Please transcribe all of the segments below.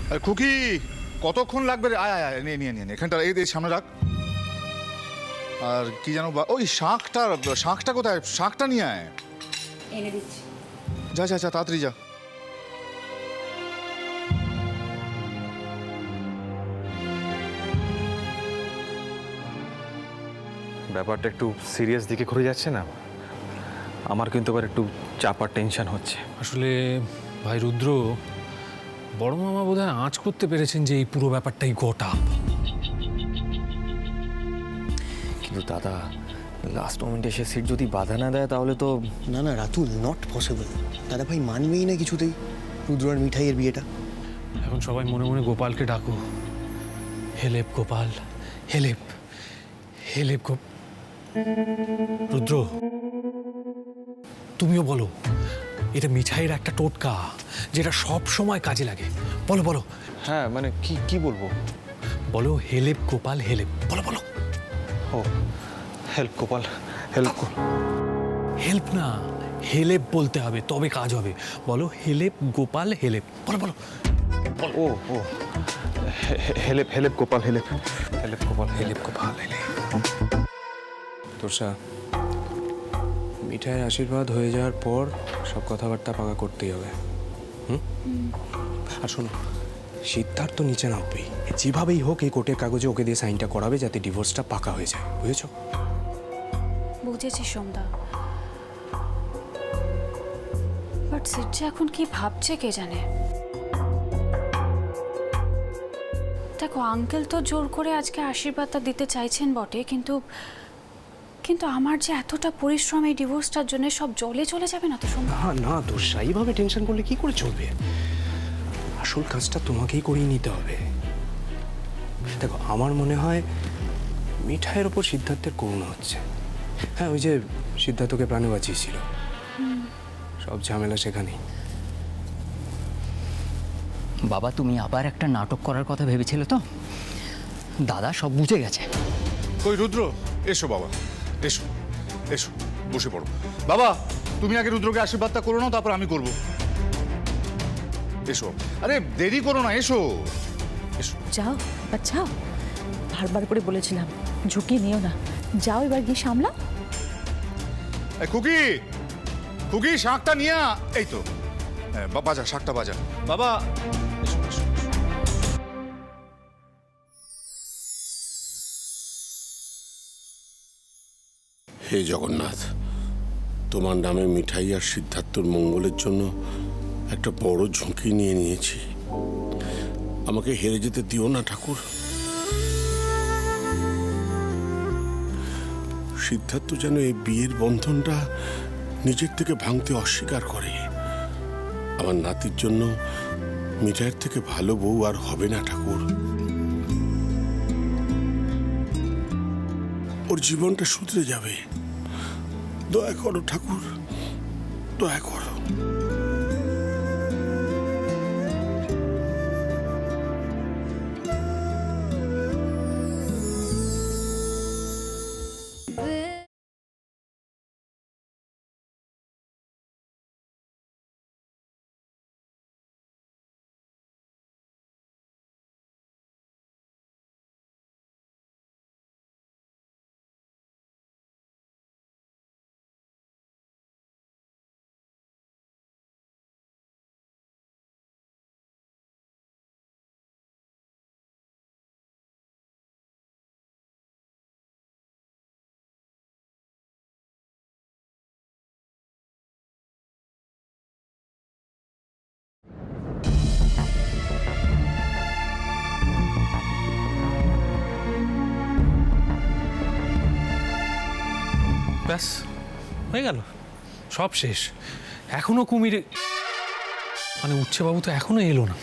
আরে খুকি, কতক্ষণ লাগবে রে? আয় আয় আয়, নিয়ে নিয়ে নিয়ে নে। এখানটা এই সামনে রাখ। আর কি জানো, ওই শাঁখটা কোথায়? শাঁখটা নিয়ে আয়। এনে দিচ্ছি। যা যা যা, তাড়াতাড়ি যা। ব্যাপারটা একটু সিরিয়াস দিকে ঘুরে যাচ্ছে না? আমার কিন্তু আবার একটু চাপা টেনশন হচ্ছে। আসলে ভাই রুদ্র, বড় মামা বোধহয় আঁচ করতে পেরেছেন যে এই পুরো ব্যাপারটাই গোটা। কিন্তু দাদা, লাস্ট মোমেন্টে এসে সিট যদি বাধা না দেয় তাহলে তো। না না রাতুল, নট পসিবল। দাদা ভাই মানবেই না কিছুতেই রুদ্র আর মিঠাইয়ের বিয়েটা। এখন সবাই মনে মনে গোপালকে ডাকো, হেলেপ গোপাল, হেলেপ হেলেপ রুদ্র, তুমিও বলো, এটা মিঠাইয়ের একটা টোটকা যেটা সব সময় কাজে লাগে। বলো বলো। হ্যাঁ, মানে কি কি বলবো? বলো হেলেপ গোপাল হেলেপ, বলো বলো। ও, হেল্প গোপাল, হেল্প। হেল্প না, হেলেপ বলতে হবে, তবে কাজ হবে। বলো হেলেপ গোপাল হেলেপ, বলো বলো। ও ও, help help Gopal help, help Gopal help Gopal help. Torsa, মিঠাইয়ের আশীর্বাদ হয়ে যাওয়ার পর সব কথাবার্তা পাকা করতেই হবে। আর শোনো, সিদ্ধার্থ নিচে নামবেই, যেভাবেই হোক এই কোর্টের কাগজে ওকে দিয়ে সাইনটা করাবে যাতে ডিভোর্সটা পাকা হয়ে যায়, বুঝেছো? বুঝেছি সোমদা, বাট সিট যে এখন কি ভাবছে কে জানে। দেখো, আঙ্কেল তো জোর করে আজকে আশীর্বাদটা দিতে চাইছেন বটে, কিন্তু কিন্তু আমার যে এতটা পরিশ্রম এই ডিভোর্সটার জন্য সব জলে চলে যাবে না তো সোমদা? না না তোরসা, এইভাবে টেনশন করলে কি করে চলবে? আসল কাজটা তোমাকেই করিয়ে নিতে হবে। দেখো, আমার মনে হয় মিঠাইয়ের ওপর সিদ্ধার্থের করুণা হচ্ছে। হ্যাঁ, ওই যে সিদ্ধার্থকে প্রাণে বাঁচিয়েছিল, সব ঝামেলা সেখানেই। বাবা, তুমি আবার একটা নাটক করার কথা ভেবেছিলে তো? দাদা সব বুঝে গেছে। কই রুদ্র, এসো বাবা, এসো এসো, বসে পড়ো। বাবা, তুমি আগে রুদ্রকে আশীর্বাদটা করো নাও, তারপর আমি করব। এসো, আরে দেরি করো না, এসো এসো। যাও এবার যাও, বারবার করে বলেছিলাম ঝুঁকি নিও না। যাও এবার গিয়ে সামলা। এই খুকি, খুকি শাঁখটা নিয়ে এই তো। হ্যাঁ, বাজা শাঁখটা বাজা বাবা। এসো, এসো, এসো। হে জগন্নাথ, তোমার নামে মিঠাই আর সিদ্ধার্থর মঙ্গলের জন্য একটা বড় ঝুঁকি নিয়ে নিয়েছি। আমাকে হেরে যেতে দিও না ঠাকুর। সিদ্ধার্থ যেন এই বিয়ের বন্ধনটা নিজের থেকে ভাঙতে অস্বীকার করে। আমার নাতির জন্য মিঠাইয়ের থেকে ভালো বউ আর হবে না ঠাকুর। ওর জীবনটা শুধরে যাবে। দয়া করো ঠাকুর, দয়া করো। ব্যাস হয়ে গেল, সব শেষ। এখনো কুমির মানে উঠছে, বাবু তো এখনো এলো না।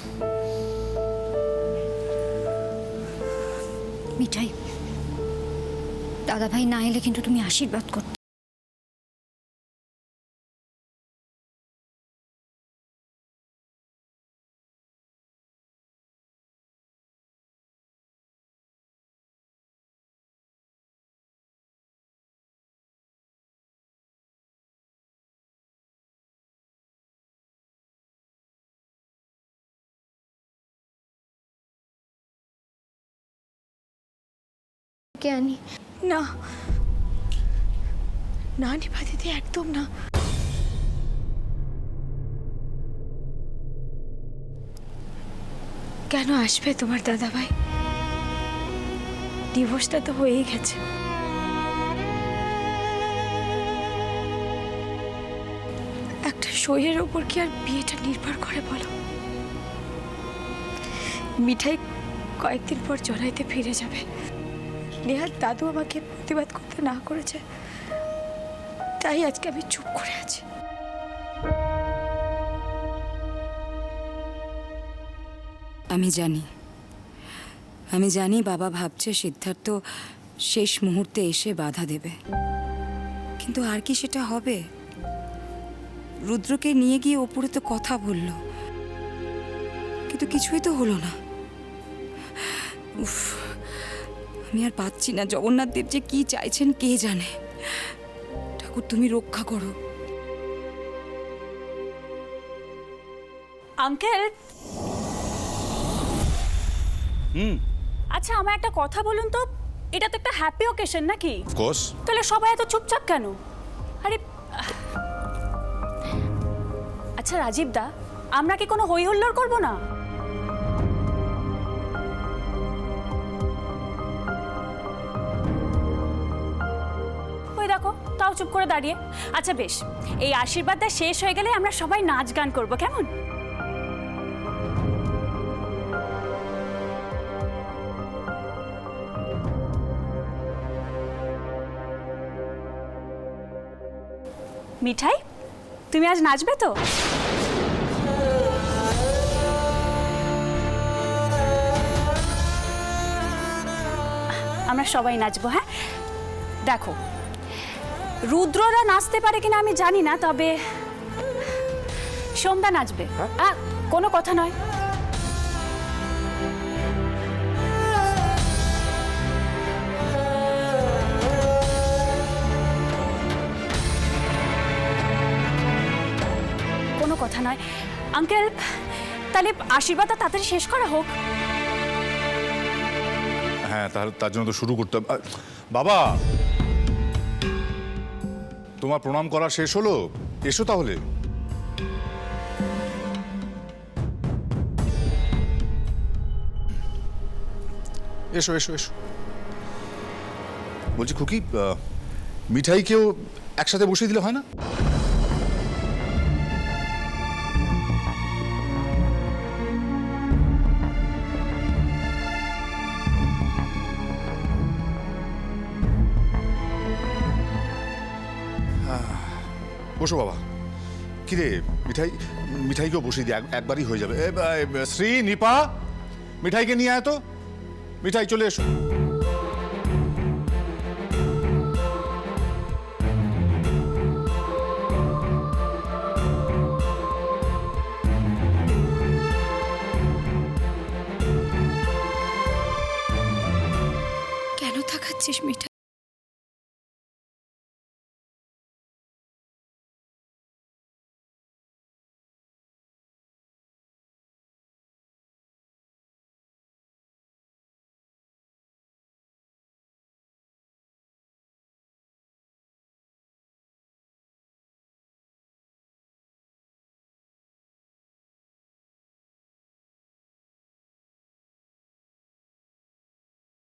মিঠাই, দাদা ভাই না এলে কিন্তু তুমি আশীর্বাদ করতে। ডেকে আনি। না না নিভা দিদি, একদম না। কেন আসবে তোমার দাদাভাই? ডিভোর্সটা তো হয়েই গেছে। একটা সইয়ের ওপর কি আর বিয়েটা নির্ভর করে বলো? মিঠাই কয়েকদিন পর জড়াইতে ফিরে যাবে। নেহার দাদু আমাকে প্রতিবাদ করতে না করেছে, তাই আজকে আমি চুপ করে আছি। আমি জানি বাবা ভাবছে সিদ্ধার্থ শেষ মুহূর্তে এসে বাধা দেবে, কিন্তু আর কি সেটা হবে? রুদ্রকে নিয়ে গিয়ে ওপরে তো কথা বলল, কিন্তু কিছুই তো হলো না। উফ, আমি আর পাচ্ছি না। জগন্নাথ দেব যে কি চাইছেন কে জানে। ঠাকুর তুমি রক্ষা করো। আঙ্কেল, আচ্ছা আমার একটা কথা বলুন তো, এটা তো একটা হ্যাপি ওকেশন নাকি? কোর্স তাহলে সবাই এত চুপচাপ কেন? আরে আচ্ছা রাজীব দা, আমরা কি কোনো হই হুল্লোড় করবো না? ওই দেখো, তাও চুপ করে দাঁড়িয়ে। আচ্ছা বেশ, এই আশীর্বাদটা শেষ হয়ে গেলে আমরা সবাই নাচ গান করবো, কেমন? মিঠাই, তুমি আজ নাচবে তো? আমরা সবাই নাচবো, হ্যাঁ? দেখো, রুদ্ররা নাচতে পারে কিনা আমি জানি না, তবে সোমদা নাচবে। কোনো কথা নয়। কোনো কথা নয় আঙ্কেল, তাহলে আশীর্বাদটা তাড়াতাড়ি শেষ করা হোক। হ্যাঁ, তাহলে তার জন্য তো শুরু করতে হবে। বাবা, তোমার প্রণাম করা শেষ হলো, এসো তাহলে। এসো এসো এসো। বলছি খুকি, মিঠাইকেও একসাথে বসিয়ে দিলে হয় না? বসো বাবা। কিরে মিঠাইকেও বসিয়ে দিয়ে একবারই হয়ে যাবে। শ্রী, নিপা, মিঠাইকে নিয়ে আয় তো। মিঠাই চলে এসো। কেন তাকাচ্ছিস মিঠাই?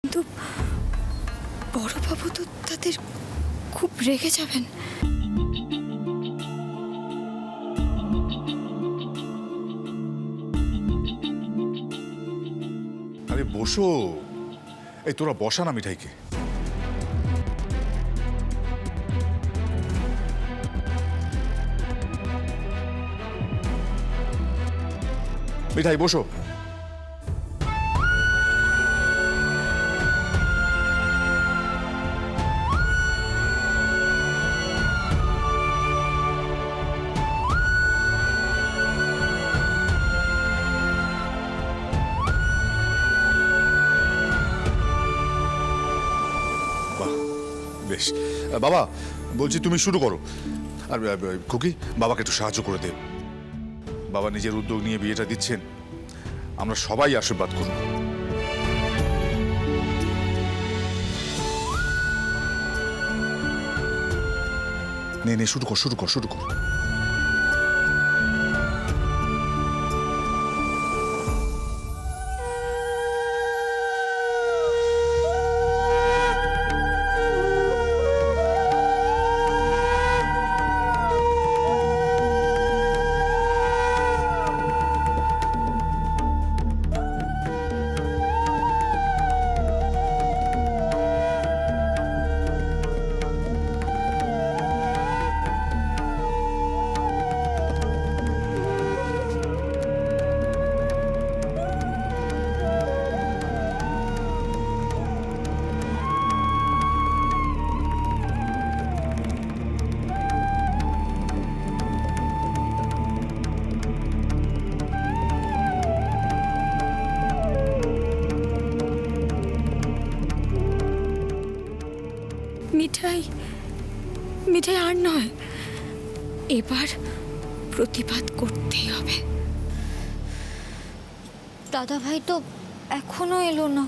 কিন্তু বড়বাবু তো তাদের খুব রেগে যাবেন। আরে বসো। এই তোরা বসা না মিঠাইকে। মিঠাই বসো। বেশ বাবা, বলছি তুমি শুরু করো। আর খুকি, বাবাকে একটু সাহায্য করে দে। বাবা নিজের উদ্যোগ নিয়ে বিয়েটা দিচ্ছেন, আমরা সবাই আশীর্বাদ করব। নে শুরু কর শুরু কর শুরু কর। মিঠাই মিঠাই আর নয়, এবার প্রতিবাদ করতেই হবে। দাদা ভাই তো এখনো এলো না।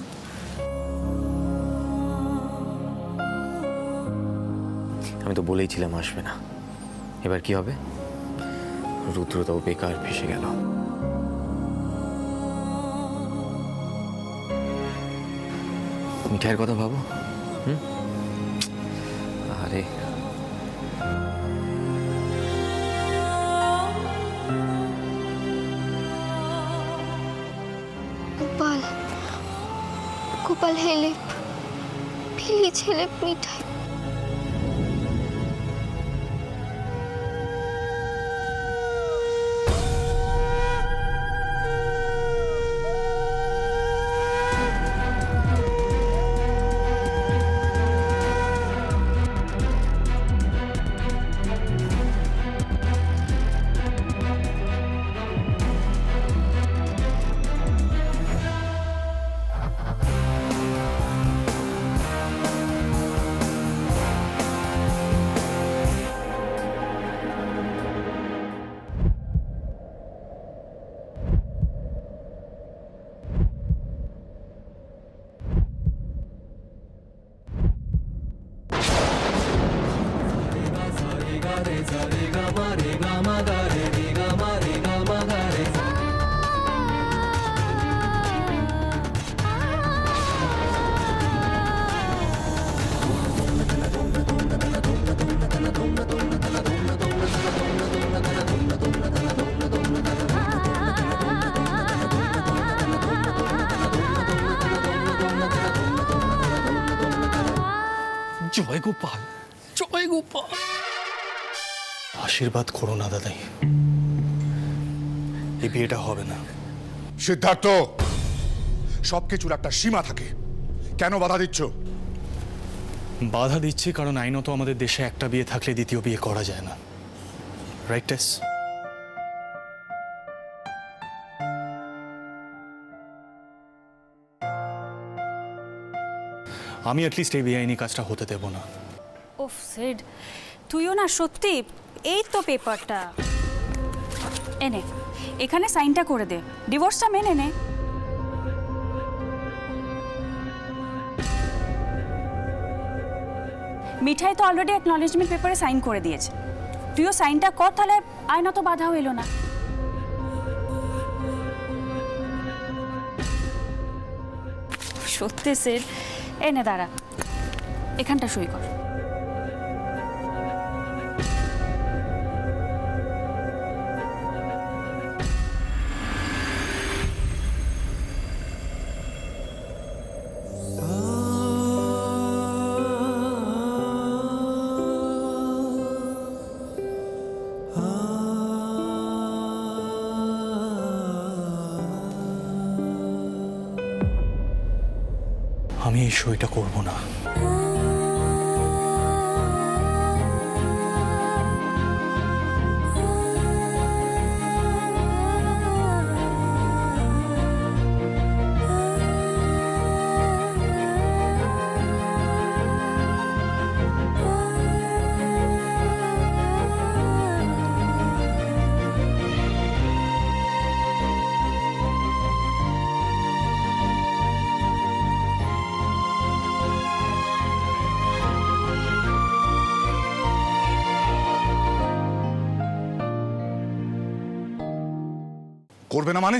আমি তো বলেইছিলাম আসবে না। এবার কি হবে? রুদ্রতাও বেকার ভেসে গেল। মিঠাইয়ের কথা ভাবো। আরে Gopal, Gopal help, please help Mithai. জয় গোপাল, জয় গোপাল। আশীর্বাদ করো না দাদাই, এই বিয়েটা হবে না। সিদ্ধার্থ, সবকিছুর একটা সীমা থাকে, কেন বাধা দিচ্ছ? বাধা দিচ্ছি কারণ আইনত আমাদের দেশে একটা বিয়ে থাকলে দ্বিতীয় বিয়ে করা যায় না। রাইট টেস? আমি অ্যাটলিস্ট এই বেআইনি কাজটা হতে দেব না। ওফ সিড, তুইও না সত্যি। এই তো পেপারটা এনে এখানে সাইনটা করে দে, ডিভোর্সটা মেনে নে। মিঠাই তো অলরেডি অ্যাকনলেজমেন্ট পেপারে সাইন করে দিয়েছে, তুইও সাইনটা কর, তাহলে আইনত বাধাও এলো না। সত্যি সিড, এনে দাঁড়া, এখানটা সই কর। আমি এই সইটা করব না। করবে না মানে?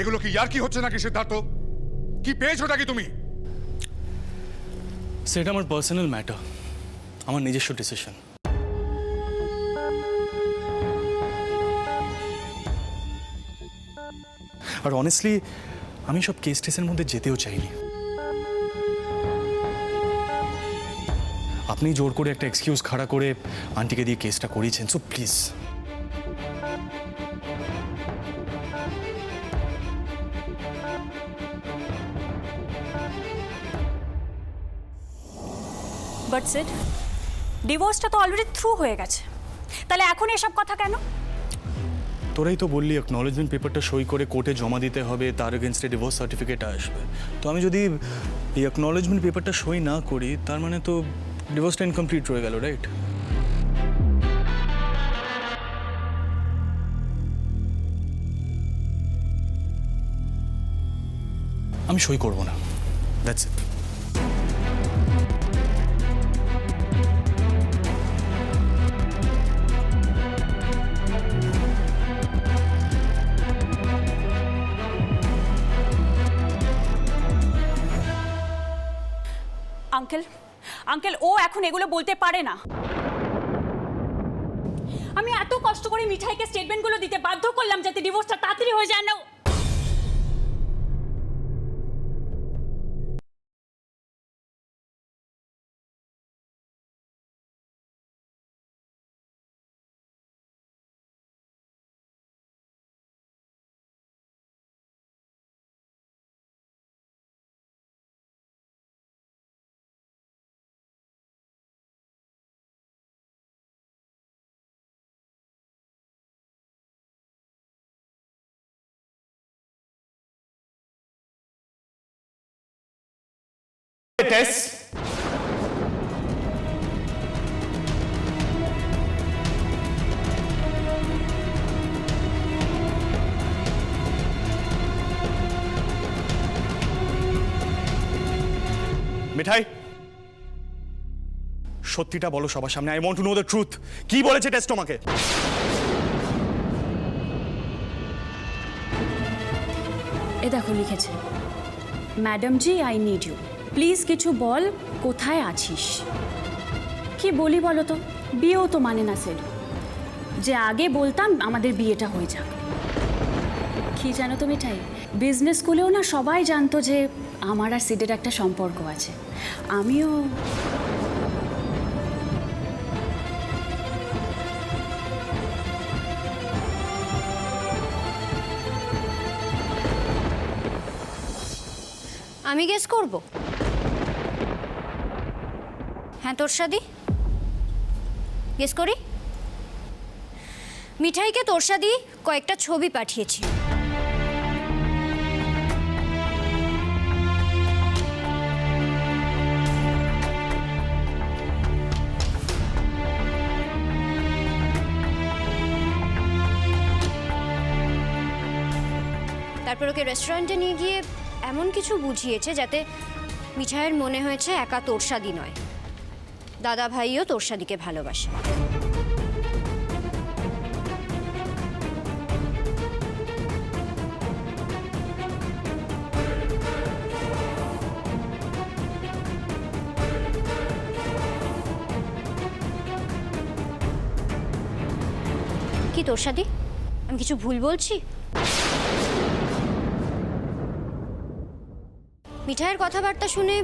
এগুলো কি ইয়ার কি হচ্ছে নাকি সিদ্ধার্থ? কি পেয়েছো নাকি তুমি? সেটা আমার পার্সোনাল ম্যাটার, আমার নিজস্ব ডিসিশন। আর অনেস্টলি আমি সব কেস টেসের মধ্যে যেতেও চাইনি। আপনি জোর করে একটা এক্সকিউজ খাড়া করে আন্টিকে দিয়ে কেসটা করিয়েছেন, সো প্লিজ বাট সেড ডিভোর্সটা তো অলরেডি থ্রু হয়ে গেছে, তাহলে এখন এসব কথা কেন? তোরাই তো বললি অ্যাকনলেজমেন্ট পেপারটা সই করে কোর্টে জমা দিতে হবে, তার এগেনস্টে ডিভোর্স সার্টিফিকেট আসবে। তো আমি যদি এই অ্যাকনলেজমেন্ট পেপারটা সই না করি, তার মানে তো ডিভোর্সটা ইনকমপ্লিট রয়ে গেল, রাইট? আমি সই করব না, দ্যাটস ইট। আঙ্কেল আঙ্কেল ও এখন এগুলো বলতে পারে না। আমি এত কষ্ট করে মিঠাইকে স্টেটমেন্টগুলো দিতে বাধ্য করলাম যাতে ডিভোর্সটা তাড়াতাড়ি হয়ে যায় না। টেস মিঠাই, সত্যিটা বলো সবার সামনে। I want to know the truth. কি বলেছে টেস্ট তোমাকে? এ দেখো লিখেছে, madam ji I need you, please কিছু বল, কোথায় আছিস? কি বলি বলো তো, বিয়েও তো মানে না সেড, যে আগে বলতাম আমাদের বিয়েটা হয়ে যাক। কি জানো তো মিঠাই, বিজনেস স্কুলেও না সবাই জানতো যে আমার আর সিডের একটা সম্পর্ক আছে। আমিও আমি গেস করব। হ্যাঁ তোরসাদি, গেস করি। মিঠাইকে তোরসাদি কয়েকটা ছবি পাঠিয়েছি। তারপর ওকে রেস্টুরেন্টে নিয়ে গিয়ে এমন কিছু বুঝিয়েছে যাতে মিঠাইয়ের মনে হয়েছে একা তোরসাদি নয়, দাদা ভাইও তোরসাদিকে ভালোবাসে। কি তোরসাদি, আমি কিছু ভুল বলছি? মিঠাইয়ের কথাবার্তা শুনে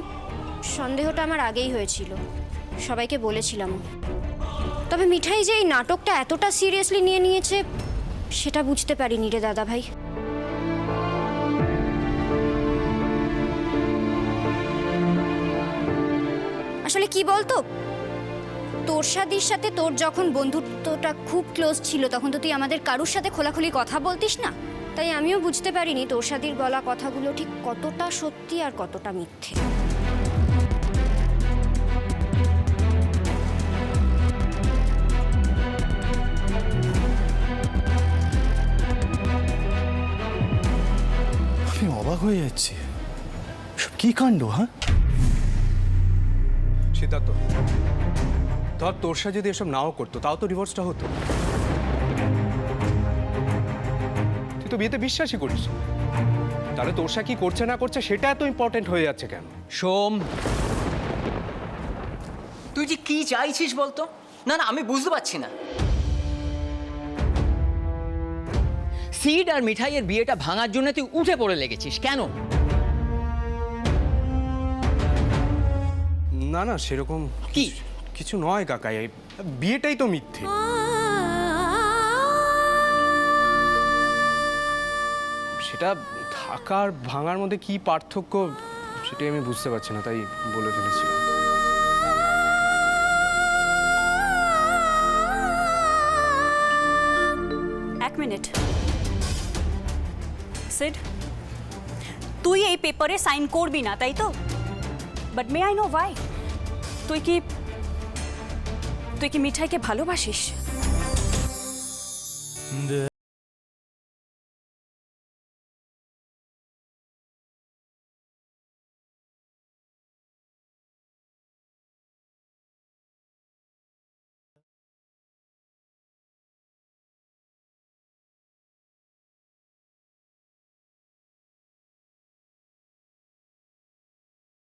সন্দেহটা আমার আগেই হয়েছিল, সবাইকে বলেছিলাম। তবে মিঠাই যে এই নাটকটা এতটা সিরিয়াসলি নিয়ে নিয়েছে সেটা বুঝতে পারিনি রে দাদা ভাই। আসলে কি বলতো, তোরসাদির সাথে তোর যখন বন্ধুত্বটা খুব ক্লোজ ছিল তখন তো তুই আমাদের কারুর সাথে খোলাখুলি কথা বলতিস না, তাই আমিও বুঝতে পারিনি তোরসাদির বলা কথাগুলো ঠিক কতটা সত্যি আর কতটা মিথ্যে। আমি অবাক হয়ে যাচ্ছি, সব কি কাণ্ড। হ্যাঁ সিদ্ধার্থ, ধর তোরসা যদি এসব নাও করতো তাও তো ডিভোর্সটা হতো। তুই তো বিয়েতে বিশ্বাসই করিস না। তাহলে তোরসা কি করছে না করছে সেটা এত ইম্পর্টেন্ট হয়ে যাচ্ছে কেন? সোম, তুই যে কি চাইছিস বলতো? না না, আমি বুঝতে পারছি না। সিড আর মিঠাইয়ের বিয়েটা ভাঙার জন্য তুই উঠে পড়ে লেগেছিস কেন? না না, সেরকম কি? কিছু নয় কাকা, এই বিয়েটাই তো মিথ্যে। সেটা থাকার ভাঙার মধ্যে কি পার্থক্য সেটাই আমি বুঝতে পারছি না, তাই বলে ফেলেছিলাম। এক মিনিট সিড, তুই এই পেপারে সাইন করবি না তাই তো? But may I know Y? তুই কি মিঠাইকে ভালোবাসিস?